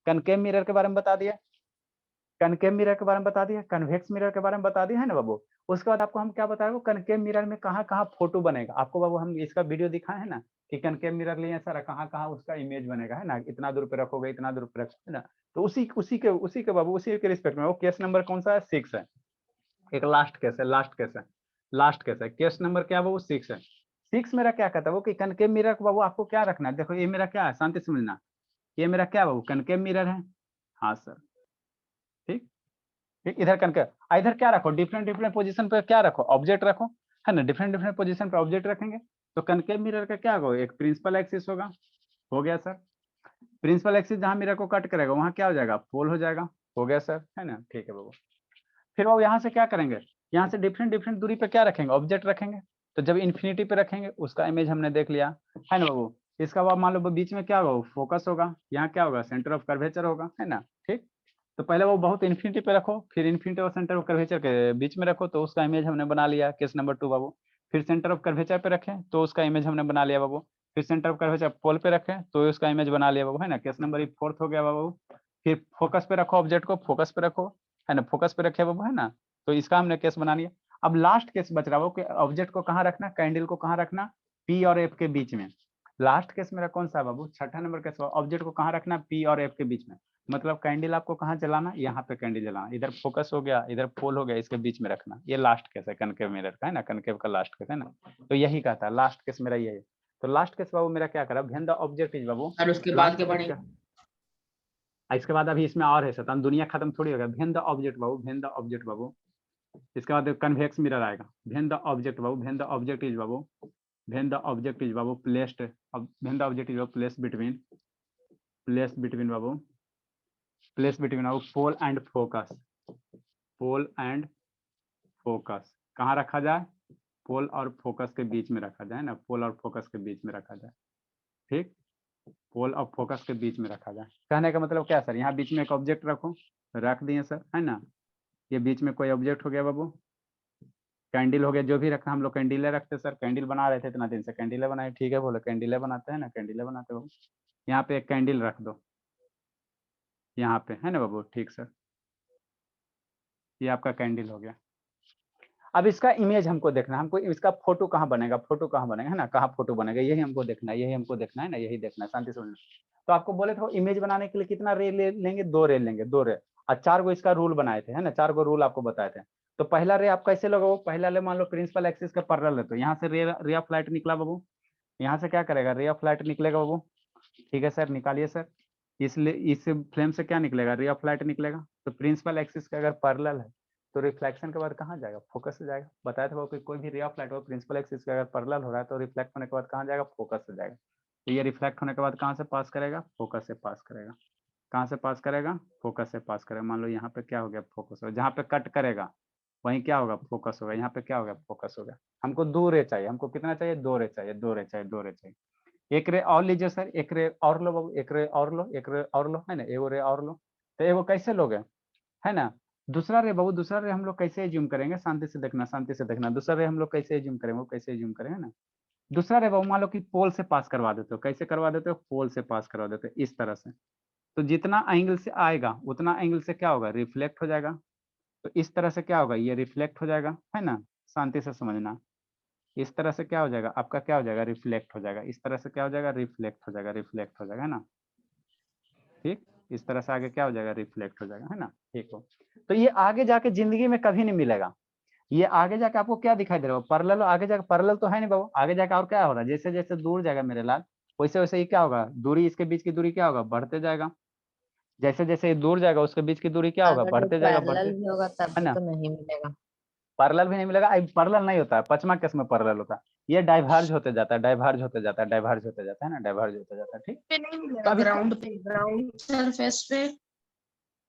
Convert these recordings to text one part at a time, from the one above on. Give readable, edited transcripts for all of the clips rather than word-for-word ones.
Concave mirror के बारे में बता दिया, कनकेव मिरर के बारे में बता दिया, कन्वेक्स मिरर के बारे में बता दिया है ना बाबू। उसके बाद आपको हम क्या बताएंगे, कनकेव मिरर में कहाँ कहाँ फोटो बनेगा आपको बाबू, हम इसका वीडियो दिखाए है ना कि कनकेव मिरर लिए सारा कहाँ कहाँ उसका इमेज बनेगा है ना, इतना दूर पे रखोगे, इतना दूर पे रखोगे ना। तो उसी के बाबू उसी के रिस्पेक्ट में वो केस नंबर कौन सा है, 6 है। एक लास्ट केस है, लास्ट केस है, केस नंबर क्या है वो 6 है। 6 मेरा क्या कहता है वो कि कनकेव मिरर को बाबू आपको क्या रखना है, देखो ये मेरा क्या है, शांति समझना, ये मेरा क्या बाबू कनकेव मिरर है। हाँ सर, ठीक ठीक। इधर कनकेव, इधर क्या रखो, डिफरेंट डिफरेंट पोजीशन पे क्या रखो, ऑब्जेक्ट रखो है ना, डिफरेंट डिफरेंट पोजीशन पे ऑब्जेक्ट रखेंगे। तो कनकेव मिरर का क्या होगा, एक प्रिंसिपल एक्सिस होगा, हो गया सर। प्रिंसिपल एक्सिस जहां मिरर को कट करेगा वहां क्या हो जाएगा, पोल हो जाएगा, हो गया सर है ना, ठीक है बाबू। फिर वो यहाँ से क्या करेंगे, यहाँ से डिफरेंट डिफरेंट दूरी पे क्या रखेंगे, ऑब्जेक्ट रखेंगे। तो जब इन्फिनिटी पे रखेंगे उसका इमेज हमने देख लिया है ना बाबू। इसका बाद मान लो बीच में क्या होगा, फोकस होगा, यहाँ क्या होगा, सेंटर ऑफ कर्वेचर होगा है ना, ठीक। तो पहले वो बहुत इन्फिनिटी पे रखो, फिर इन्फिनिटी और सेंटर ऑफ कर्वेचर के बीच में रखो, तो उसका इमेज हमने बना लिया, केस नंबर 2 बाबू। फिर सेंटर ऑफ कर्वेचर पे रखें तो उसका इमेज हमने बना लिया बाबू। फिर सेंटर ऑफ कर्वेचर पोल पे रखें तो उसका इमेज बना लिया बाबू है ना, केस नंबर 4 हो गया बाबू। फिर फोकस पे रखो, ऑब्जेक्ट को फोकस पे रखो है ना, फोकस पे रखे बाबू है ना, तो इसका हमने केस बना लिया। अब लास्ट केस बच रहा वो कि ऑब्जेक्ट को कहाँ रखना, कैंडल को कहाँ रखना, पी और एफ के बीच में। लास्ट केस मेरा कौन सा बाबू, छठा नंबर केस, ऑब्जेक्ट को कहाँ रखना, पी और एफ के बीच में। मतलब कैंडल आपको कहाँ जलाना, यहाँ पे कैंडल जलाना, इधर फोकस हो गया, इधर पोल हो गया, इसके बीच में रखना। ये लास्ट केस है कनकेव मिरर का है ना, कनकेव का लास्ट केस है ना। तो यही कहता है लास्ट केस मेरा ये है। तो लास्ट केस बाबू मेरा क्या करा, व्हेन द ऑब्जेक्ट इज बाबू, और उसके बाद लास्ट क्या केस पढ़ेंगे? इसके बाद अभी इसमें और है सतान, दुनिया खत्म थोड़ी होगा। व्हेन द ऑब्जेक्ट बाबू, व्हेन द ऑब्जेक्ट बाबू, इसके बाद कन्वेक्स मिरर आएगा। व्हेन द ऑब्जेक्ट बाबू, व्हेन द ऑब्जेक्ट इज बाबू, व्हेन द ऑब्जेक्ट इज बाबू placed, when the object is बाबू प्लेस बिटवीन, प्लेस बिटवीन बाबू, प्लेस बिटवीन बाबू pole and focus, pole and focus कहाँ रखा जाए, पोल और फोकस के बीच में रखा जाए ना, पोल और फोकस के बीच में रखा जाए, ठीक। पोल और फोकस के बीच में रखा जाए, कहने का मतलब क्या सर, यहाँ बीच में एक ऑब्जेक्ट रखो, रख दिए सर है ना। ये बीच में कोई ऑब्जेक्ट हो गया बाबू, कैंडल हो गया, जो भी रखना हम लोग कैंडिले रखते सर, कैंडल बना रहे थे इतना दिन से, कैंडिले बनाए, ठीक है बोलो कैंडिले बनाते हैं ना, कैंडिले बनाते हो। यहाँ पे एक कैंडल रख दो यहाँ पे है ना बाबू, ठीक सर, ये आपका कैंडल हो गया। अब इसका इमेज हमको देखना, हमको इसका फोटो कहाँ बनेगा, फोटो कहाँ बनेगा है ना, कहाँ फोटो बनेगा, यही हमको देखना है, यही हमको देखना है ना, यही देखना है, शांति सुनना। तो आपको बोले थे इमेज बनाने के लिए कितना रे लेंगे, 2 रे लेंगे, 2 रे। और 4 गो इसका रूल बनाए थे है ना, 4 गो रूल आपको बताए थे। तो पहला रे आप कैसे लगाओ, पहला रे मान लो प्रिंसिपल एक्सिस का पैरेलल है, तो यहाँ से रे ऑफ लाइट निकला बाबू, यहाँ से क्या करेगा, रे ऑफ लाइट निकलेगा बाबू, ठीक है सर, निकालिए सर। इसलिए इस फ्लेम से क्या निकलेगा, रे ऑफ लाइट निकलेगा। तो प्रिंसिपल एक्सिस का अगर पैरेलल है तो रिफ्लेक्शन के बाद कहाँ जाएगा, फोकस से जाएगा। बताया था वो कि कोई भी रे ऑफ लाइट हो प्रिंसिपल एक्सिस का अगर पैरेलल हो रहा है तो रिफ्लेक्ट होने के बाद कहाँ जाएगा, फोकस से जाएगा। तो ये रिफ्लेक्ट होने के बाद कहाँ से पास करेगा, फोकस से पास करेगा। कहाँ से पास करेगा, फोकस से पास करेगा। मान लो यहाँ पे क्या हो गया, फोकस हो, जहाँ पे कट करेगा वहीं क्या होगा, फोकस होगा, यहाँ पे क्या होगा, फोकस होगा। हमको 2 रे चाहिए, हमको कितना चाहिए, 2 रे चाहिए, 2 रे चाहिए, 2 रे चाहिए। एक रे और लीजिए सर, एक रे और लो बाबू, एक रे और लो, एक रे और लो है ना, एगो रे और लो। तो एगो कैसे लोगे है ना, दूसरा रे बाबू, दूसरा रे हम लोग कैसे एज्यूम करेंगे, शांति से देखना, शांति से देखना। दूसरा रे हम लोग कैसे एज्यूम करेंगे, वो कैसे एज्यूम करेंगे ना। दूसरा रे बाबू मान लो कि पोल से पास करवा देते हो, कैसे करवा देते हो, पोल से पास करवा देते हो, इस तरह से। तो जितना एंगल से आएगा उतना एंगल से क्या होगा, रिफ्लेक्ट हो जाएगा। तो इस तरह से क्या होगा, ये रिफ्लेक्ट हो जाएगा है ना, शांति से समझना। इस तरह से क्या हो जाएगा, आपका क्या हो जाएगा, रिफ्लेक्ट हो जाएगा। इस तरह से क्या हो जाएगा, रिफ्लेक्ट हो जाएगा, रिफ्लेक्ट हो जाएगा है ना, ठीक। इस तरह से आगे क्या हो जाएगा, रिफ्लेक्ट हो जाएगा है ना, ठीक हो। तो ये आगे जाके जिंदगी में कभी नहीं मिलेगा। ये आगे जाके आपको क्या दिखाई दे रहा है, पैरेलल, आगे जाके पैरेलल तो है नहीं बाबू, आगे जाके और क्या हो रहा है, जैसे जैसे दूर जाएगा मेरे लाल, वैसे वैसे ही क्या होगा, दूरी, इसके बीच की दूरी क्या होगा, बढ़ते जाएगा। जैसे जैसे ये दूर जाएगा उसके बीच की दूरी क्या होगा, अगर जो बढ़ते जाएगा, बढ़ते पैरेलल भी होगा तब है भी ना। तो नहीं मिलेगा। पैरेलल भी नहीं मिलेगा, पैरेलल नहीं होता है, 5वां केस में पैरेलल होता है। ये डाइवर्ज होते जाता है, डाइवर्ज होते जाता है, डाइवर्ज होते जाता है ना, डाइवर्ज होते जाता है, ठीक। पे नहीं तो मिलेगा, अब इसका, ग्राउंड पे, ग्राउंड सरफेस पे।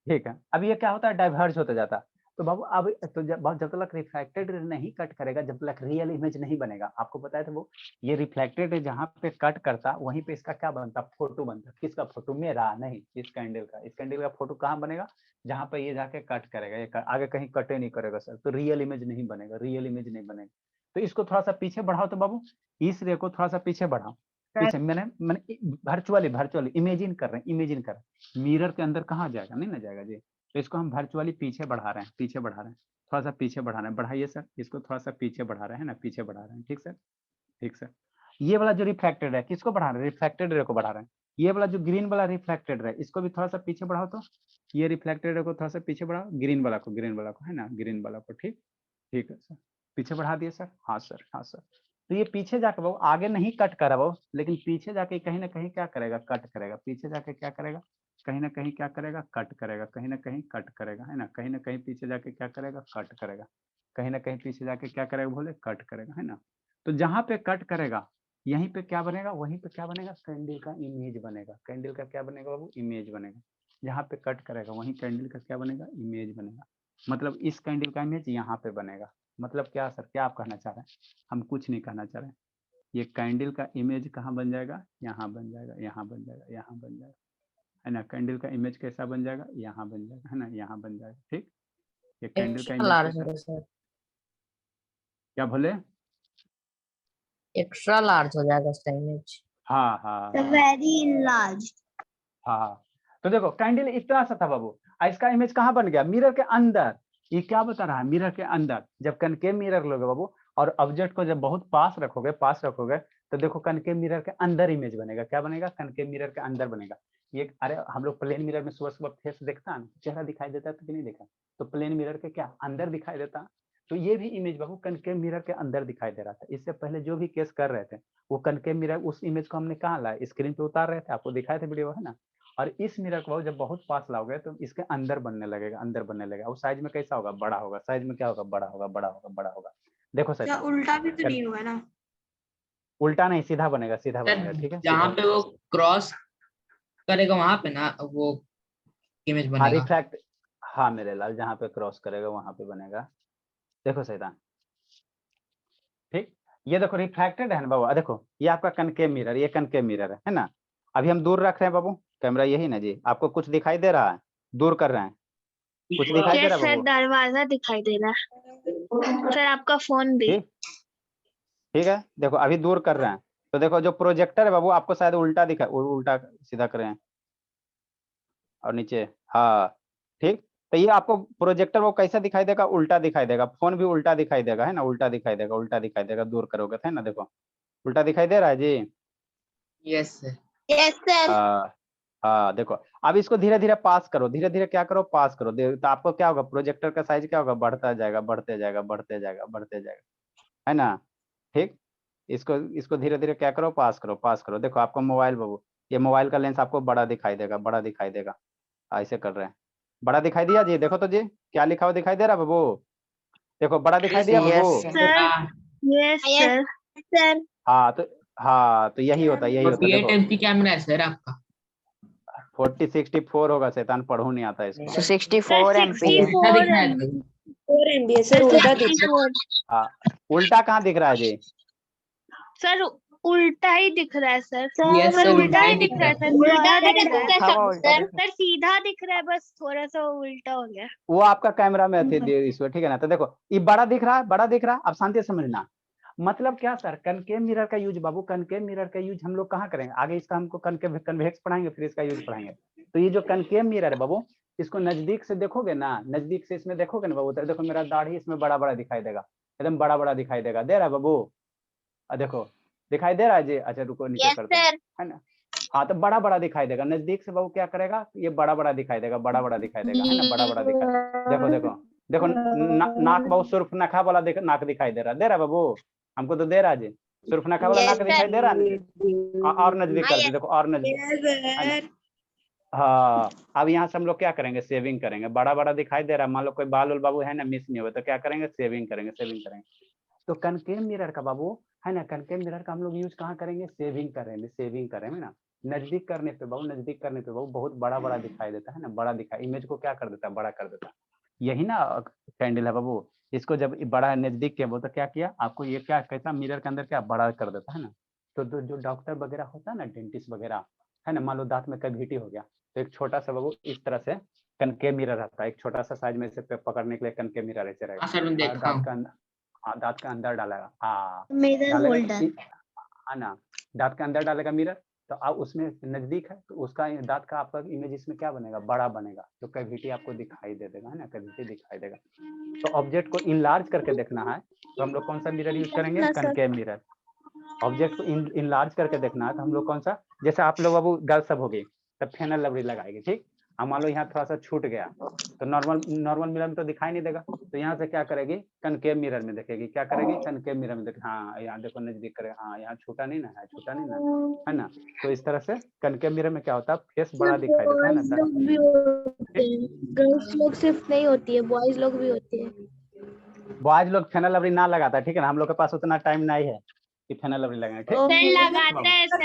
ठीक है, अब ये क्या होता है, डाइवर्ज होते जाता है। तो बाबू अब तो जब तक रिफ्लेक्टेड नहीं कट करेगा, जब तक रियल इमेज नहीं बनेगा। आपको पता है तो वो, ये रिफ्लेक्टेड जहाँ पे कट करता वहीं पे इसका क्या बनता, फोटो बनता। किसका फोटो, मेरा नहीं, इस कैंडल का। इस कैंडल का फोटो कहाँ बनेगा, जहाँ पे ये जाके कट करेगा, ये आगे कहीं कटे नहीं करेगा सर, तो रियल इमेज नहीं बनेगा, रियल इमेज नहीं बनेगा। तो इसको थोड़ा सा पीछे बढ़ाओ तो बाबू, इस रे को थोड़ा सा पीछे बढ़ाओ। पीछे मैंने वर्चुअली इमेजिन कर रहे हैं, इमेजिन कर रहे हैं। मिरर के अंदर कहाँ जाएगा, नहीं ना जाएगा जी। तो इसको हम वर्चुअली पीछे बढ़ा रहे हैं, पीछे बढ़ा रहे हैं, थोड़ा सा पीछे बढ़ा रहे हैं, बढ़ाइए सर, इसको थोड़ा सा पीछे बढ़ा रहे हैं ना, पीछे बढ़ा रहे हैं, ठीक सर, ठीक सर। ये वाला जो रिफ्लेक्टेड है किसको बढ़ा रहे हैं, रिफ्लेक्टेड रे को बढ़ा रहे हैं। ये वाला जो ग्रीन वाला रिफ्लेक्टेड है इसको भी थोड़ा सा पीछे बढ़ाओ, तो ये रिफ्लेक्टेड रे को थोड़ा सा पीछे बढ़ाओ, ग्रीन वाला को है ना, ग्रीन वाला को, ठीक, ठीक है सर, पीछे बढ़ा दिए सर, हाँ सर, हाँ सर। तो ये पीछे जाकर वो आगे नहीं कट कर वो, लेकिन पीछे जाके कहीं ना कहीं क्या करेगा, कट करेगा, पीछे जाके क्या करेगा, कहीं ना कहीं क्या करेगा, कट करेगा, कहीं ना कहीं कट करेगा, है ना, कहीं ना कहीं पीछे जाके क्या करेगा, कट करेगा, कहीं ना कहीं पीछे जाके क्या करेगा, बोले कट करेगा, है ना। तो जहां पे कट करेगा यहीं पे क्या बनेगा, वहीं पे क्या बनेगा, कैंडल का इमेज बनेगा, कैंडल का क्या बनेगा बाबू, इमेज बनेगा। जहाँ पे कट करेगा वहीं कैंडल का क्या बनेगा, इमेज बनेगा। मतलब इस कैंडल का इमेज यहाँ पे बनेगा। मतलब क्या सर, क्या आप कहना चाह रहे हैं, हम कुछ नहीं कहना चाह रहे हैं। ये कैंडल का इमेज कहाँ बन जाएगा, यहाँ बन जाएगा, यहाँ बन जाएगा, यहाँ बन जाएगा, है ना। कैंडल का इमेज कैसा बन जाएगा, यहाँ बन जाएगा, है ना, यहाँ बन जाएगा, ठीक। ये कैंडल का एक्स्ट्रा इमेज लार्ज कैसा, होगा सर, क्या बोले, एक्स्ट्रा लार्ज हो जाएगा इसका इमेज। हाँ हाँ वेरी लार्ज। हाँ। तो देखो कैंडल इतना सा था बाबू, और इसका इमेज कहाँ बन गया, मिरर के अंदर। ये क्या बता रहा है, मिरर के अंदर। जब कनकेव मिरर लोगे बाबू और ऑब्जेक्ट को जब बहुत पास रखोगे तो देखो कनकेव मिरर के अंदर इमेज बनेगा, क्या बनेगा, कनकेव मिरर के अंदर बनेगा। ये अरे हम लोग प्लेन मिरर में सुबह सुबह फेस देखता है, चेहरा दिखाई देता है तो कि नहीं देखा, तो प्लेन मिरर के क्या अंदर दिखाई देता। तो ये भी इमेज बाबू कनकेव मिरर के अंदर दिखाई दे रहा था। इससे पहले जो भी केस कर रहे थे वो कनकेव मिरर, उस इमेज को हमने कहाँ लाया, स्क्रीन पे उतार रहे थे, आपको दिखाए थे वीडियो, है ना। और इस मिरर को जब बहुत पास लाओगे तो इसके अंदर बनने लगेगा, अंदर बनने लगेगा। वो साइज में कैसा होगा, बड़ा होगा, साइज में क्या होगा, बड़ा होगा, बड़ा होगा, बड़ा होगा। देखो सर, उल्टा भी तो नहीं हुआ ना। उल्टा नहीं, सीधा बनेगा, सीधा बनेगा, ठीक है, जहाँ सीधा। पे वो क्रॉस करेगा वहां पे ना वो इमेज हाँ बनेगा। रिफ्रैक्ट, हाँ मेरे लाल, जहाँ पे क्रॉस करेगा वहां पे बनेगा। देखो सैतान, ठीक। ये देखो रिफ्रैक्टेड है ना बाबू, देखो ये आपका कनकेव मिरर, ये कनकेव मिरर है ना। अभी हम दूर रख रहे हैं बाबू कैमरा, यही ना जी, आपको कुछ दिखाई दे रहा है, दूर कर रहे हैं, कुछ दिखाई दे रहा है सर बाबू, दरवाजा दिखाई दे रहा है, सर आपका फोन भी। ठीक, ठीक है। देखो अभी दूर कर रहे हैं तो देखो जो प्रोजेक्टर है बाबू आपको शायद उल्टा दिखा, उल्टा सीधा करें और नीचे, हाँ ठीक। तो ये आपको प्रोजेक्टर वो कैसा दिखाई देगा, उल्टा दिखाई देगा, फोन भी उल्टा दिखाई देगा, है ना, उल्टा दिखाई देगा, उल्टा दिखाई देगा, दूर करोगे तो, है ना, देखो उल्टा दिखाई दे रहा है जी। Yes sir. Yes sir. हाँ हाँ, देखो अब इसको धीरे धीरे पास करो, धीरे धीरे क्या करो, पास करो, तो आपको क्या होगा, प्रोजेक्टर का साइज क्या होगा, बढ़ता जाएगा, बढ़ते जाएगा, बढ़ते जाएगा, बढ़ते जाएगा, है ना, ठीक। इसको धीरे धीरे क्या करो, पास करो, पास करो। देखो आपका मोबाइल बाबू, ये मोबाइल का लेंस आपको बड़ा दिखाई देगा, बड़ा दिखाई देगा, ऐसे कर रहे हैं, बड़ा दिखाई दिया जी, देखो तो जी क्या लिखा हुआ दिखाई दे रहा बाबू, देखो बड़ा दिखाई दिया Yes, बाबू। Sir yes sir. सर हाँ तो यही होता है, यही होता है, 48 देखो MP कैमरा है सर आपका। 4064 होगा, शैतान पढ़ू नहीं आता इसको। so 64 MP है। उल्टा दिख रहा है सर। 4 MB सर, उल्टा दिख रहा है। हाँ उल्टा कहाँ दिख रहा है जी, सर उल्टा ही दिख रहा है सर। Yes, सर sir, उल्टा ही दिख रहा है सर, उल्टा सीधा दिख दिख रहा है हवा उल्टा सर। दिख रहा सर सीधा दिख रहा है, बस थोड़ा सा उल्टा हो गया। वो आपका कैमरा में थे इसमें, ठीक है ना। तो देखो ये बड़ा दिख रहा है, बड़ा दिख रहा है, अब शांति से समझना। मतलब क्या सर, कनकेव मिरर का यूज बाबू, कनकेव मिरर का यूज हम लोग कहाँ करेंगे आगे, इसका हमको कनकेव कन्वेक्स पढ़ाएंगे, फिर इसका यूज पढ़ाएंगे। तो ये जो कनकेव मिरर है बाबू, इसको नजदीक से देखोगे ना, नजदीक से इसमें देखोगे ना बाबू, तो देखो मेरा दाढ़ी इसमें बड़ा बड़ा दिखाई देगा, एकदम बड़ा बड़ा दिखाई देगा, दे रहा है बाबू, देखो दिखाई दे रहा है जी। अच्छा रुको नीचे करते हैं, है ना। हाँ तो बड़ा बड़ा दिखाई देगा, नजदीक से बाबू क्या करेगा, ये बड़ा बड़ा दिखाई देगा, बड़ा बड़ा दिखाई देगा, है ना, बड़ा बड़ा दिखाई। देखो देखो देखो नाक बाबू सुर्ख नखा वाला नाक दिखाई दे रहा है बाबू, हमको तो दे रहा है जी, सुर्ख नखा वाला नाक दिखाई दे रहा है। और नजदीक कर दी, देखो और नजदीक। हाँ अब यहाँ से हम लोग क्या करेंगे, सेविंग करेंगे, बड़ा बड़ा दिखाई दे रहा है, मान लो कोई बाल उल बाबू है ना, मिस नहीं हुआ, तो क्या करेंगे, सेविंग करेंगे, सेविंग करेंगे। तो कनकेव मिरर का बाबू, है ना, कनकेव मिरर का हम लोग यूज कहाँ करेंगे, सेविंग करेंगे, सेविंग करेंगे ना। नजदीक करने पे बाबू, नजदीक करने पे बाबू बहुत बड़ा बड़ा दिखाई देता है ना, बड़ा दिखाई, इमेज को क्या कर देता है, बड़ा कर देता है। यही ना कैंडल है बाबू, इसको जब बड़ा नजदीक किया वो तो क्या किया आपको, ये क्या कहता, मिरर के अंदर क्या बड़ा कर देता है ना। तो जो डॉक्टर वगैरह होता है ना, डेंटिस्ट वगैरह, है ना, मान लो दांत में कैविटी हो गया, तो एक छोटा सा बाबू इस तरह से कनकेव मिरर रहता है, एक छोटा सा साइज में से पकड़ने के लिए कनकेव मिरर ऐसे हाँ सर मैं रहेगा, देखा दांत हूँ। का अंदर, हाँ दांत का अंदर डालेगा, हाँ मिरर डालेगा होल्डर। तो है ना, दांत के अंदर डालेगा मिरर तो आप उसमें नजदीक है तो उसका दांत का आपका इमेज इसमें क्या बनेगा, बड़ा बनेगा, तो कैविटी आपको दिखाई दे देगा, है ना, कैविटी दिखाई देगा। तो ऑब्जेक्ट को इनलार्ज करके देखना है तो हम लोग कौन सा मिरर यूज करेंगे, कनकेव मिरर। ऑब्जेक्ट को इनलार्ज करके देखना है तो हम लोग कौन सा, जैसे आप लोग बाबू गर्ल सब हो गई तब फेनल लवली लगाएगी, ठीक। अब मान लो यहाँ थोड़ा सा छूट गया तो नॉर्मल मिरर में तो दिखाई नहीं देगा, तो यहाँ से क्या करेगी, कनकेव मिरर में देखेगी, क्या करेगी, कनकेव मिरर में देखेगी, हाँ यहाँ देखो नजदीक करेगा, हाँ यहाँ छूटा नहीं ना है, छूटा नहीं ना है ना। तो इस तरह से कनकेव मिरर में क्या होता है, फेस बड़ा दिखाई देता है बॉयज ना। लोग भी होते हैं, गर्ल्स लोग सिर्फ नहीं होती है, बॉयज लोग भी होते हैं। बॉयज लोग फेनल लवली ना लगाता है, ठीक है ना, हम लोग के पास उतना टाइम नहीं है कि फेनल लवली लगाए, ठीक। सर लगाते हैं सर,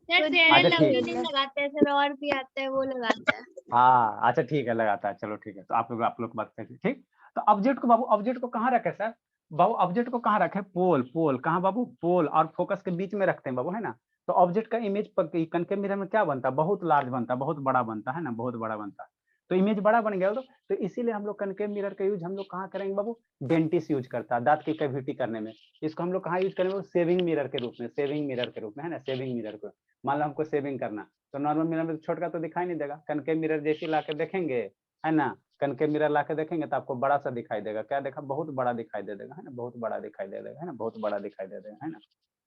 अच्छा ठीक नहीं लगाते हैं सर, और भी आता है वो लगाता है। हाँ अच्छा ठीक है, लगाता है, चलो ठीक है, तो आप लोग बात करिए, ठीक। तो ऑब्जेक्ट को बाबू, ऑब्जेक्ट को कहाँ रखे सर, बाबू ऑब्जेक्ट को कहाँ रखे, पोल कहाँ बाबू, पोल और फोकस के बीच में रखते हैं बाबू, है ना। तो ऑब्जेक्ट का इमेज कनकेव मिरर में क्या बनता है, बहुत लार्ज बनता है, बहुत बड़ा बनता है ना, बहुत बड़ा बनता है। तो इमेज बड़ा बन गया तो इसीलिए हम लोग कनकेव मिरर का यूज हम लोग कहाँ करेंगे बाबू, डेंटिस्ट यूज करता है दांत की कैविटी करने में। इसको हम लोग कहाँ यूज करेंगे, सेविंग मिरर के रूप में, सेविंग मिरर के रूप में, है ना, सेविंग मिरर को। मान लो हमको सेविंग करना तो नॉर्मल मिरर में छोटा तो दिखाई नहीं देगा, कनकेव मिरर जैसे ला के देखेंगे, है ना, कनकेव मिरर ला के देखेंगे तो आपको बड़ा सा दिखाई देगा, क्या देखा, बहुत बड़ा दिखाई दे देगा, है ना, बहुत बड़ा दिखाई दे देगा, है ना, बहुत बड़ा दिखाई दे देगा, है ना।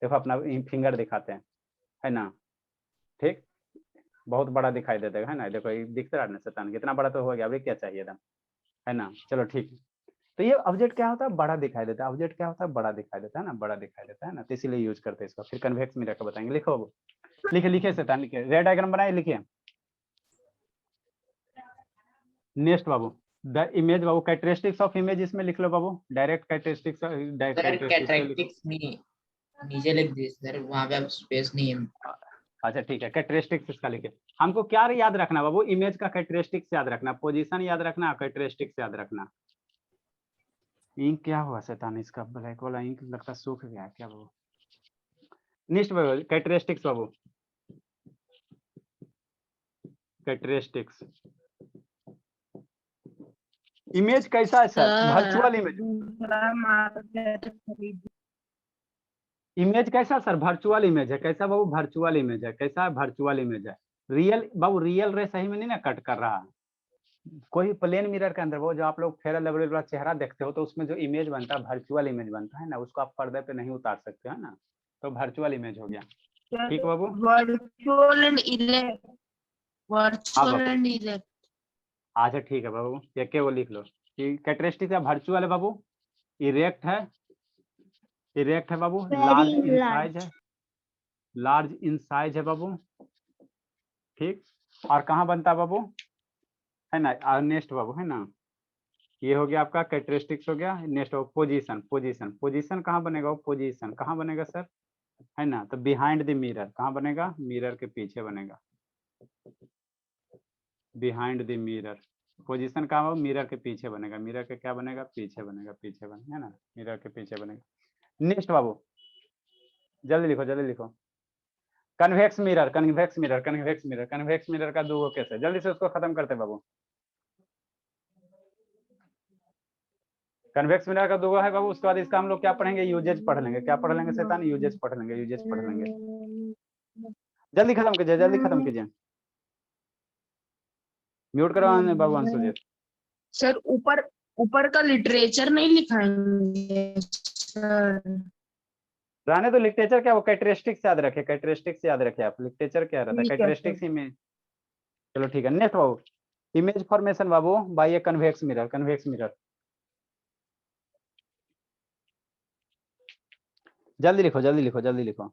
देखो अपना फिंगर दिखाते हैं, है ना, ठीक, बहुत बड़ा दिखाई दे देगा, है ना, देखो दिखता रहा ना शैतान, कितना बड़ा तो हो गया, अभी क्या चाहिए था, है ना। चलो ठीक है, तो ये ऑब्जेक्ट क्या होता है, बड़ा दिखाई देता है, ऑब्जेक्ट क्या होता है, बड़ा दिखाई देता है ना, बड़ा दिखाई देता है ना, तो इसीलिए यूज करते हैं इसको। फिर कन्वेक्स मिरर का बताएंगे, लिखो अब, लिखे शैतान, लिखे, रेड डायग्राम बनाए, लिखिए। Next Babu, the image Babu, characteristics of image इसमें लिख लो बाबू, डायरेक्ट कैरेक्टरिस्टिक्स, कैरेक्टरिस्टिक्स नीचे लिख दिए सर, वहां पे अब स्पेस नहीं है। अच्छा ठीक है, कैरेक्टरिस्टिक्स इसका लिखे। हमको क्या याद रखना बाबू, इमेज का कैरेक्टरिस्टिक्स याद रखना, पोजीशन याद रखना, कैरेक्टरिस्टिक्स याद रखना। इंक क्या हुआ शैतान, इसका ब्लैक वाला इंक लगता सूख गया क्या बाबू। नेक्स्ट बाबू, कैरेक्टरिस्टिक्स बाबू, कैरेक्टरिस्टिक्स, इमेज कैसा है सर, वर्चुअल इमेज, इमेज कैसा सर, वर्चुअल इमेज है, कैसा बाबू, वर्चुअल इमेज है, कैसा है, वर्चुअल इमेज है। रियल बाबू, रियल रे सही में नहीं ना कट कर रहा, कोई प्लेन मिरर के अंदर वो जो आप लोग फेयर लवली वाला चेहरा देखते हो तो उसमें जो इमेज बनता है वर्चुअल इमेज बनता है ना, उसको आप पर्दे पे नहीं उतार सकते, है ना, तो वर्चुअल इमेज हो गया, ठीक बाबू। Virtual and erect, virtual and erect. अच्छा ठीक है बाबू, एक वो लिख लो कि कैरेक्टरिस्टिक है, वर्चुअल है बाबू, इरेक्ट है, इरेक्ट है बाबू, लार्ज इन साइज है, लार्ज इन साइज है बाबू, ठीक। और कहाँ बनता है बाबू, है ना, नेक्स्ट बाबू, है ना, ये हो गया आपका कैरेक्टरिस्टिक्स हो गया। नेक्स्ट हो पोजीशन, पोजीशन, पोजीशन कहाँ बनेगा, पोजीशन कहाँ बनेगा सर, है ना, तो बिहाइंड द मिरर कहाँ बनेगा, मिरर के पीछे बनेगा, बिहाइंड द मिरर, पोजीशन कहाँ हो, मिरर के पीछे बनेगा, मिरर के क्या बनेगा, पीछे बनेगा, पीछे बनेगा, है ना, मिरर के पीछे बनेगा। नेक्स्ट बाबू, जल्दी लिखो, जल्दी लिखो, convex mirror, convex mirror, convex mirror, convex mirror का दो कैसे, जल्दी से उसको खत्म करते बाबू। कन्वेक्स मिरर का दो है बाबू, उसके बाद इसका हम लोग क्या पढ़ेंगे, यूजेज पढ़ लेंगे, क्या पढ़ लेंगे शैतान, यूजेज पढ़ लेंगे, यूजेज पढ़ लेंगे। जल्दी खत्म कीजिए, जल्दी खत्म कीजिए, म्यूट करो बाबू अंशु जी। सर ऊपर ऊपर का लिटरेचर नहीं लिखाएंगे सर? रहने तो लिटरेचर क्या, वो कैरेक्टरिस्टिक्स याद रखे, कैरेक्टरिस्टिक्स याद रखे आप, लिटरेचर क्या रहता है, ठीक है कैरेक्टरिस्टिक्स ही में। चलो ठीक है, नेक्स्ट बाबू, इमेज फॉर्मेशन बाबू by a convex mirror, convex mirror, जल्दी लिखो, जल्दी लिखो, जल्दी लिखो।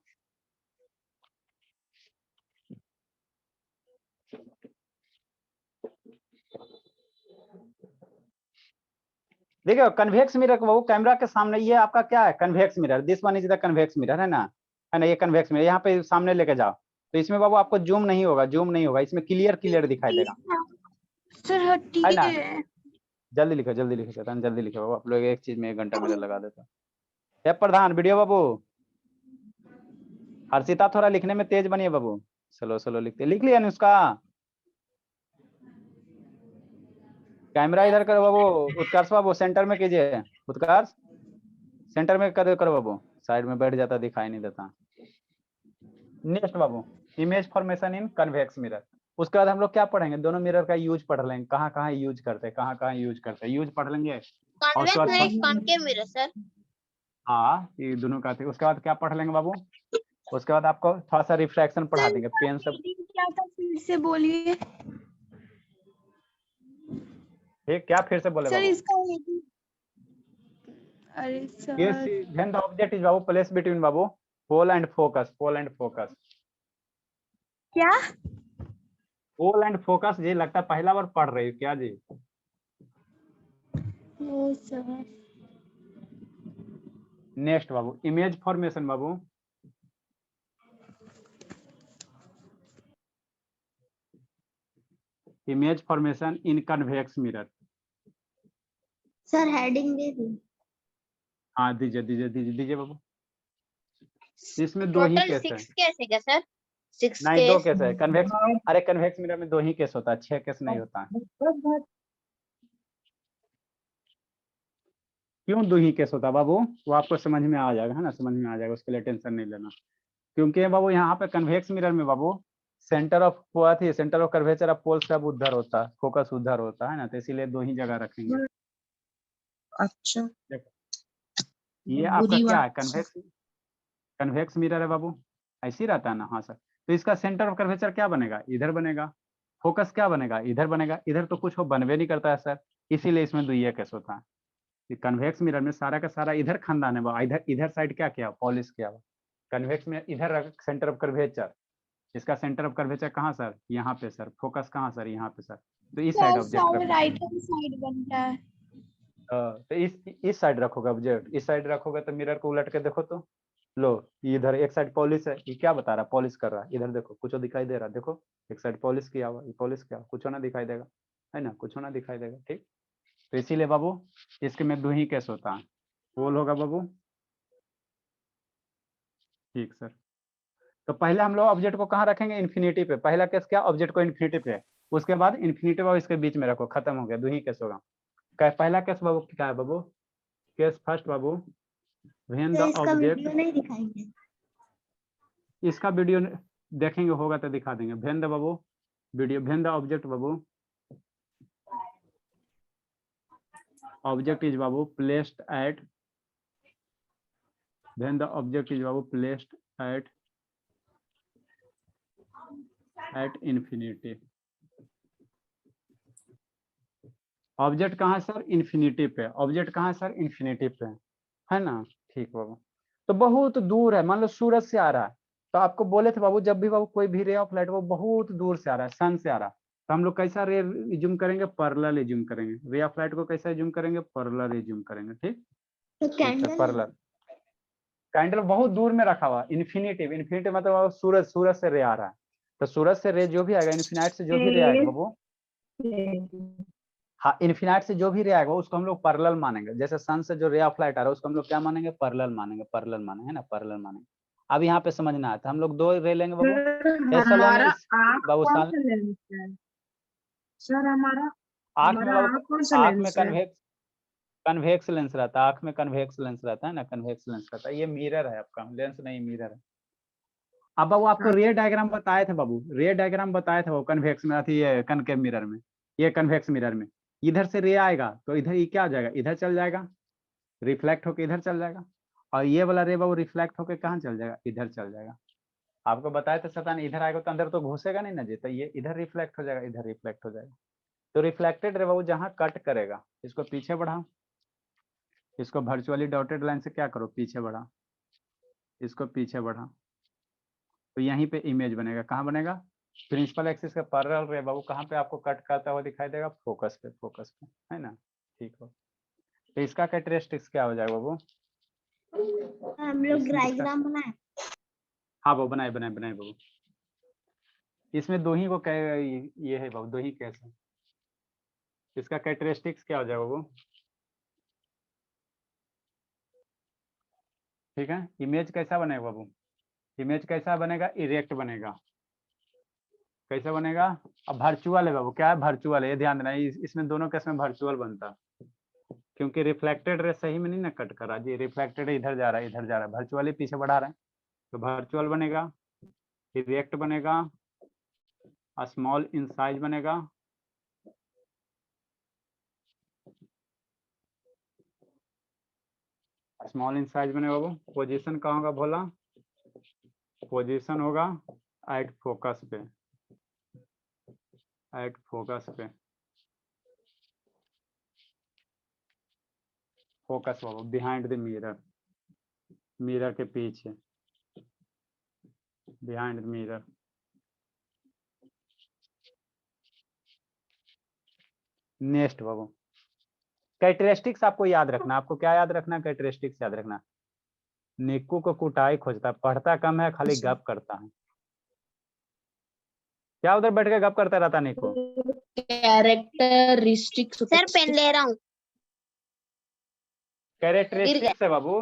देखिए कन्वेक्स मिरर को बाबू कैमरा के सामने, ये आपका क्या है, convex mirror, this one is the convex mirror, है ना, है ना, ये कन्वेक्स मिरर यहाँ पे सामने लेके जाओ, तो इसमें बाबू आपको जूम नहीं होगा, जूम नहीं होगा, इसमें क्लियर क्लियर दिखाई देगा, सर है ना। जल्दी लिखो, जल्दी लिखो शैतान, जल्दी लिखो बाबू, आप लोग एक चीज में 1 घंटा मेरा लगा देते हो। क्या प्रधान वीडियो बाबू, हर्षिता थोड़ा लिखने में तेज बनिए बाबू, स्लो स्लो लिखते, लिख लिया उसका, कैमरा इधर करो बाबू, उत्कर्ष बाबू सेंटर में कीजिए, उत्कर्ष सेंटर में करो बाबू, साइड में बैठ जाता दिखाई नहीं देता। नेक्स्ट बाबू, image formation in convex mirror. उसके बाद हम लोग क्या पढ़ेंगे, दोनों मिरर का यूज पढ़ लेंगे, कहाँ कहाँ यूज करते हैं, कहाँ कहाँ यूज करते हैं, यूज पढ़ लेंगे। और उसके बाद कॉनकेव मिरर सर। हाँ, ये दोनों का थे। उसके बाद क्या पढ़ लेंगे बाबू, उसके बाद आपको थोड़ा सा रिफ्रैक्शन पढ़ा देंगे पेन से। क्या था फिर से बोलिए ठीक, क्या फिर से बोले सर बाबू? इसका। अरे Yes, sir then the object is Babu place between Babu pole and focus, pole and focus, क्या? pole and focus। जी लगता है पहला बार पढ़ रही हो क्या जी? No sir. नेक्स्ट बाबू, इमेज फॉर्मेशन बाबू। Image formation in convex mirror. Sir heading दे दी। हाँ दीजिए दीजिए दीजिए दीजिए बाबू। इसमें दो ही टोटल केस है। 6 केस है क्या सर? 6 नहीं, दो केस। केस है कन्वेक्स। अरे कन्वेक्स मिरर में दो ही केस होता है, 6 केस नहीं होता है। क्यों दो ही केस होता है बाबू? वो आपको समझ में आ जाएगा, है ना, समझ में आ जाएगा, उसके लिए टेंशन नहीं लेना। क्योंकि बाबू यहाँ पे कन्वेक्स मिरर में बाबू centre of centre of curvature of poles का उधर होता है, फोकस उधर होता है ना, तो इसीलिए दो ही जगह रखेंगे। अच्छा, ये आपका बुरी क्या है, बात। कन्वेक्स मिरर है बाबू, ऐसे ही रहता है ना। हाँ सर, तो इसका सेंटर ऑफ कर्वेचर क्या बनेगा, इधर बनेगा। फोकस क्या बनेगा, इधर बनेगा। इधर तो कुछ हो बनवे नहीं करता है सर, इसीलिए इसमें दुइया केस होता है। कन्वेक्स मिरर में सारा का सारा इधर खानदान है, इधर इधर साइड क्या किया, पॉलिश किया हुआ। कन्वेक्स में इधर सेंटर ऑफ कर्वेचर, इसका सेंटर ऑफ कर्वेचर कहाँ सर, यहाँ पे सर। फोकस कहाँ सर, यहाँ पे सर। तो इस साइड ऑब्जेक्ट रखो। राइट हैंड साइड बनता है। तो इस साइड रखोगे ऑब्जेक्ट, इस साइड रखोगे तो मिरर को उलट के देखो तो, लो इधर एक साइड पॉलिश है, ये क्या बता रहा है, पॉलिश कर रहा है। इधर देखो कुछ दिखाई दे रहा है, देखो एक साइड पॉलिश किया हुआ, ये पॉलिश किया, कुछ ना दिखाई देगा, है ना, कुछ ना दिखाई देगा। ठीक, तो इसीलिए बाबू इसके में दो ही केस होता है, पोल होगा बाबू। ठीक सर, तो पहले हम लोग ऑब्जेक्ट को कहाँ रखेंगे, इन्फिनिटी पे। पहला केस क्या, ऑब्जेक्ट को इन्फिनिटी पे, उसके बाद इन्फिनिटी बाबू इसके बीच में रखो, खत्म हो गया, दो ही केस होगा। पहला केस बाबू क्या है बाबू, केस फर्स्ट बाबू, व्हेन द ऑब्जेक्ट। नहीं दिखाएंगे। इसका वीडियो देखेंगे, होगा तो दिखा देंगे। व्हेन द बाबू वीडियो, व्हेन द ऑब्जेक्ट बाबू, ऑब्जेक्ट इज बाबू placed at, when the object is बाबू प्लेस्ड एट इन्फिनिटी। ऑब्जेक्ट कहाँ है सर, इन्फिनिटी पे। ऑब्जेक्ट कहाँ है सर, इन्फिनिटी पे, है ना। ठीक बाबू, तो बहुत दूर है, मान लो सूरज से आ रहा है, तो आपको बोले थे बाबू जब भी बाबू कोई भी रे ऑफ लाइट वो बहुत दूर से आ रहा है, सन से आ रहा है, तो हम लोग कैसा रे इज्यूम करेंगे, पैरेलल इज्यूम करेंगे। रे ऑफ लाइट को कैसा इज्यूम करेंगे, पैरेलल इज्यूम करेंगे। ठीक, तो पैरेलल। कैंडल बहुत दूर में रखा हुआ, इन्फिनिटी, इन्फिनिटी मतलब सूरज से रे आ रहा है, तो सूरज से रे जो भी आएगा, इन्फिनाइट से जो भी रे आएगा बाबू, हाँ इन्फिनाइट से जो भी रे आएगा उसको हम लोग पैरेलल मानेंगे। जैसे सन से जो रे ऑफ लाइट आ रहा है उसको हम लोग क्या मानेंगे, पैरेलल मानेंगे, पैरेलल मानेंगे, है ना, पैरेलल मानेंगे। अब यहाँ पे समझना है, तो हम लोग दो रे लेंगे बाबू, हमारा बाबू कौन साल सा लेंस है सर? हमारा आँख में बाबू, कौन सा आँख में लेंस है? कन्वेक्स लेंस रहता है, आँख में कन्वेक्स लेंस रहता है ना, कन्वेक्स लेंस रहता है। ये मिरर है आपका, लेंस नहीं मिरर है। अब बाबू आपको रे डायग्राम बताए थे बाबू, रे डायग्राम बताए थे वो कन्वेक्स में, ये कनकेव मिरर में, ये कन्वेक्स मिरर में इधर से रे आएगा तो इधर ये क्या हो जाएगा, इधर चल जाएगा, रिफ्लेक्ट होकर इधर चल जाएगा। और ये वाला रे बाबू रिफ्लेक्ट होकर कहाँ चल जाएगा, इधर चल जाएगा। आपको बताया था सतान, इधर आएगा तो अंदर तो घुसेगा नहीं ना जी, तो ये इधर रिफ्लेक्ट हो जाएगा, इधर रिफ्लेक्ट हो जाएगा। तो रिफ्लेक्टेड रे बाबू जहाँ कट करेगा, इसको पीछे बढ़ाओ, इसको वर्चुअली डॉटेड लाइन से क्या करो, पीछे बढ़ाओ, इसको पीछे बढ़ाओ, तो यहीं पे इमेज बनेगा। कहाँ बनेगा, प्रिंसिपल एक्सिस का पैरेलल रे बाबू कहाँ पे आपको कट करता हुआ दिखाई देगा, फोकस पे, फोकस पे, है ना। ठीक हो, तो इसका कैरेक्टरिस्टिक्स क्या हो जाएगा बाबू, हम लोग डायग्राम बनाए। हाँ बाबू बनाए बनाए बनाए बाबू। इसमें दो ही को ये है बाबू, दो ही केस है। इसका कैरेक्टरिस्टिक्स क्या हो जाएगा बाबू, ठीक है। इमेज कैसा बनेगा बाबू, इमेज कैसा बनेगा, इरेक्ट बनेगा। कैसा बनेगा, अब वर्चुअल है बाबू, क्या है, वर्चुअल है, ये ध्यान देना, इसमें दोनों केस में वर्चुअल बनता है, क्योंकि रिफ्लेक्टेड रे सही में नहीं ना कट कर रहा जी, रिफ्लेक्टेड इधर जा रहा है, इधर जा रहा है, वर्चुअली पीछे बढ़ा रहे हैं, तो वर्चुअल बनेगा। इरेक्ट बनेगा, स्मॉल इन साइज बनेगा, स्मॉल इन साइज बनेगा बाबू। पोजीशन कहाँ होगा भोला? पोजीशन होगा एट फोकस पे, एट फोकस पे, focus Babu behind the mirror, mirror के पीछे, behind the mirror. Next Babu, characteristics आपको याद रखना, आपको क्या याद रखना? कैरेक्टरिस्टिक्स याद रखना। निक्कू को कुटाई खोजता, पढ़ता कम है, खाली गप करता है। क्या उधर बैठ के गप करता रहता निक्कू? कैरेक्टरिस्टिक्स सर पेन ले रहा हूँ। कैरेक्टरिस्टिक्स है बाबू,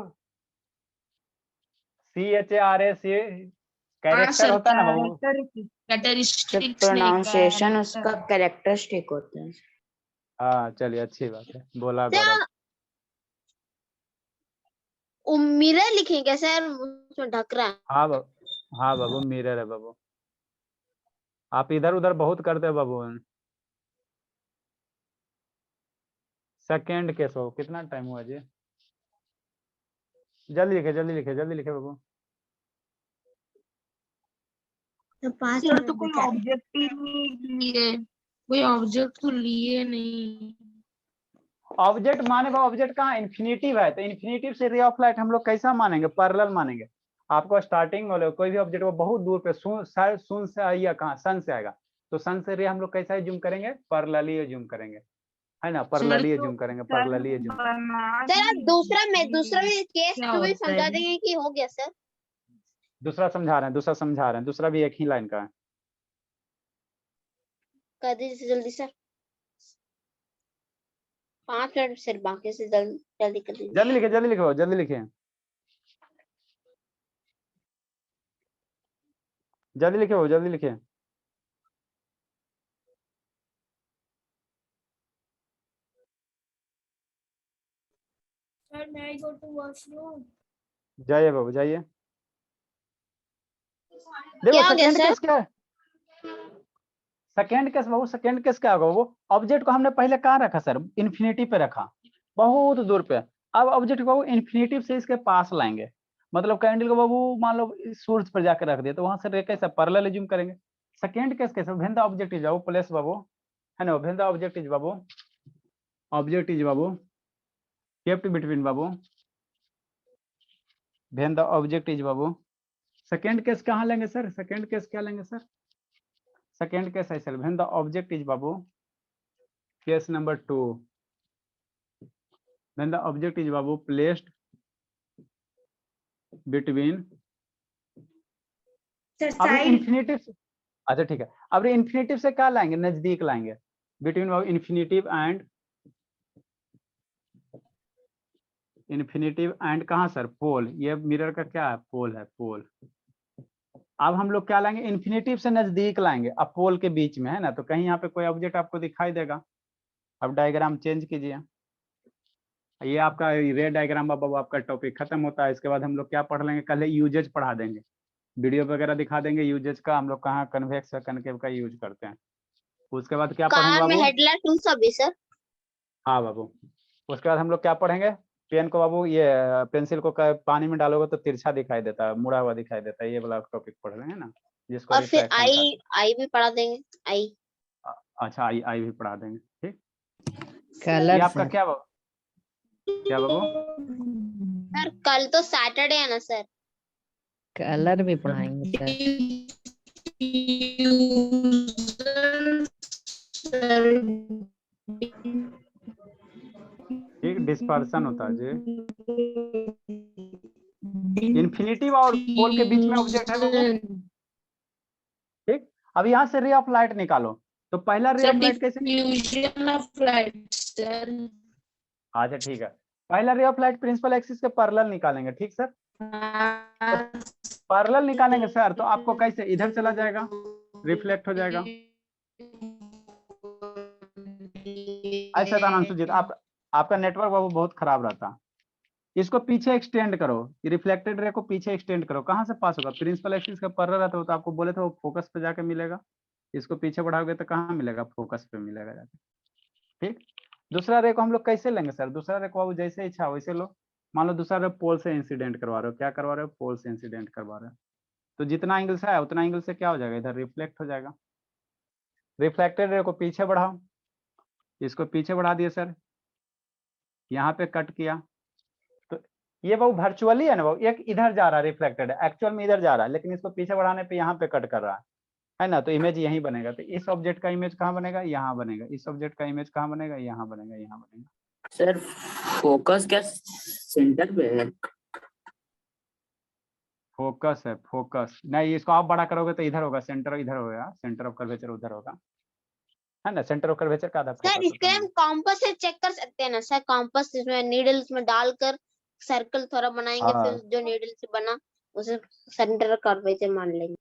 CHARAC, कैरेक्टर होता है ना बाबू। कैरेक्टरिस्टिक्स प्रोनाउंसिएशन उसका कैरेक्टरिस्टिक होता है। हाँ चलिए अच्छी बात है, बोला सर गौरव। मिरर लिखेंगे सर, उसमें ढक रहा है। हाँ बाबू, हाँ बाबू मिरर है बाबू। आप इधर उधर बहुत करते हो बाबू। सेकेंड केस हो, कितना टाइम हुआ जी? जल्दी लिखे, जल्दी लिखे, जल्दी लिखे बाबू। तो 5 सर मिनट तो कोई बचा है। ऑब्जेक्ट ही नहीं लिए, कोई ऑब्जेक्ट तो लिए नहीं। ऑब्जेक्ट माने बाबू, ऑब्जेक्ट कहाँ? इन्फिनिटिव है, तो इन्फिनिटिव से रे ऑफ लाइट हम लोग कैसा मानेंगे? पैरेलल मानेंगे। आपको स्टार्टिंग में कोई भी ऑब्जेक्ट वो बहुत दूर पे सून से आइए, कहाँ? सन से आएगा, तो सन से रे हम लोग कैसा जूम करेंगे? पैरेलली जूम करेंगे, है ना? पैरेलली जूम करेंगे, पैरेलली जूम। सर आप दूसरा में केस क्या को भी होता है समझा जी? देंगे कि हो गया सर। दूसरा समझा रहे हैं, दूसरा समझा रहे हैं, दूसरा भी एक ही लाइन का है। कर दीजिए जल्दी सर, 5 मिनट सर बाकी से जल्दी जल्दी कर दीजिए। जल्दी लिखे, जल्दी लिखे बाबू, जल्दी लिखे, जल्दी लिखे बाबू, जल्दी लिखे। सर मैं गो टू वॉशरूम। जाइए बाबू, जाइए। देखो क्या हो गया सेकंड सर? केस क्या है? सेकंड केस बाबू, सेकंड केस क्या होगा? वो ऑब्जेक्ट को हमने पहले कहाँ रखा सर? इन्फिनिटी पे रखा, बहुत दूर पे। अब ऑब्जेक्ट को बाबू इन्फिनिटी से इसके पास लाएंगे, मतलब कैंडल को बाबू मान लो सोर्स पर जाकर रख दिया, तो वहां से रे कैसे पैरेलल जूम करेंगे। सेकंड केस कैसे? व्हेन द ऑब्जेक्ट इज बाबू प्लेस बाबू, है ना? व्हेन द ऑब्जेक्ट इज बाबू, ऑब्जेक्ट इज बाबू केप्ट बिटवीन बाबू, व्हेन द ऑब्जेक्ट इज बाबू। सेकंड केस कहाँ लेंगे सर? सेकंड केस क्या लेंगे सर? सेकंड केस ऐसे, व्हेन द ऑब्जेक्ट इज बाबू, case number 2, when the object is बाबू प्लेस्ड बिटवीन, अब इन्फिनिटिव, अच्छा ठीक है, अब इन्फिनिटिव से क्या लाएंगे? नजदीक लाएंगे, between Babu infinitive and, infinitive and कहाँ सर? पोल। ये मिरर का क्या है? पोल है, पोल। अब हम लोग क्या लाएंगे? इन्फिनिटिव से नजदीक लाएंगे, अब पोल के बीच में, है ना? तो कहीं यहाँ पे कोई ऑब्जेक्ट आपको दिखाई देगा। अब डायग्राम चेंज कीजिए, ये आपका रे डायग्राम बाबू आपका टॉपिक खत्म होता है। इसके बाद हम लोग क्या पढ़ लेंगे? कल यूजेज पढ़ा देंगे, वीडियो वगैरह दिखा देंगे यूजेज का, हम लोग कहाँ कन्वेक्स और कनकेव का यूज करते हैं। उसके बाद क्या पढ़ेंगे कार में बाबू? हेडलाइट उन सब भी सर। हाँ बाबू, उसके बाद हम लोग क्या पढ़ेंगे? पेन को बाबू, ये पेंसिल को पानी में डालोगे तो तिरछा दिखाई देता है, मुड़ा हुआ दिखाई देता है, ये वाला टॉपिक पढ़ रहे हैं ना, जिसको और फिर रिफ्रैक्शन आई कहते आई भी पढ़ा देंगे। आई हैं। अच्छा, आई आई भी पढ़ा देंगे, ठीक। ये कलर आपका सर, क्या बाबू? क्या बाबू? सर कल तो सैटरडे है ना सर। कलर भी पढ़ाएंगे सर। ठीक, डिस्पर्सन होता है जी। इन्फिनिटिव और पोल के बीच में ऑब्जेक्ट है बाबू, ठीक। अब यहाँ से रे ऑफ लाइट निकालो, तो पहला रे ऑफ लाइट कैसे? Diffusion of light sir. अच्छा ठीक है, पहला ray of light principal axis के पैरेलल निकालेंगे, ठीक सर। पैरेलल निकालेंगे सर, तो आपको कैसे? इधर चला जाएगा, रिफ्लेक्ट हो जाएगा। ऐसा था अंशुजीत, आपका नेटवर्क बाबू बहुत खराब रहता। इसको पीछे एक्सटेंड करो, रिफ्लेक्टेड रे को पीछे एक्सटेंड करो, कहाँ से पास होगा? प्रिंसिपल एक्सिस का पर रहता हो तो आपको बोले थे वो फोकस पे जाके मिलेगा, इसको पीछे बढ़ाओगे तो कहाँ मिलेगा? फोकस पे मिलेगा जाके। ठीक, दूसरा रे को हम लोग कैसे लेंगे सर? दूसरा रे को बाबू जैसे इच्छा हो वैसे लो। मान लो दूसरा रे पोल से इंसिडेंट करवा रहे हो, क्या करवा रहे हो? पोल से इंसिडेंट करवा रहे हो, तो जितना एंगल से आया उतना एंगल से क्या हो जाएगा? इधर रिफ्लेक्ट हो जाएगा। रिफ्लेक्टेड रे को पीछे बढ़ाओ, इसको पीछे बढ़ा दिए सर, यहाँ पे कट किया, तो ये बाबू वर्चुअली है ना बाबू, एक इधर जा रहा है रिफ्लेक्टेड, एक्चुअल में इधर जा रहा है, लेकिन इसको पीछे बढ़ाने पे यहाँ पे कट कर रहा है ना, तो इमेज यहीं बनेगा। तो इस ऑब्जेक्ट का इमेज कहाँ बनेगा? यहाँ बनेगा। इस ऑब्जेक्ट का इमेज कहाँ बनेगा? यहाँ बनेगा, यहाँ बनेगा। सर फोकस क्या सेंटर पे है? फोकस है, फोकस नहीं, इसको आप बड़ा करोगे तो इधर होगा, सेंटर इधर होगा, सेंटर ऑफ कर्वेचर उधर होगा, है ना। सेंटर ऑफ कर्वेचर का आधा सर फोकस इसके हम कॉम्पास से चेक कर सकते हैं ना सर? कॉम्पास इसमें नीडल्स में डालकर सर्कल थोड़ा बनाएंगे, हाँ। फिर जो नीडल से बना उसे सेंटर कर्वेचर मान लेंगे।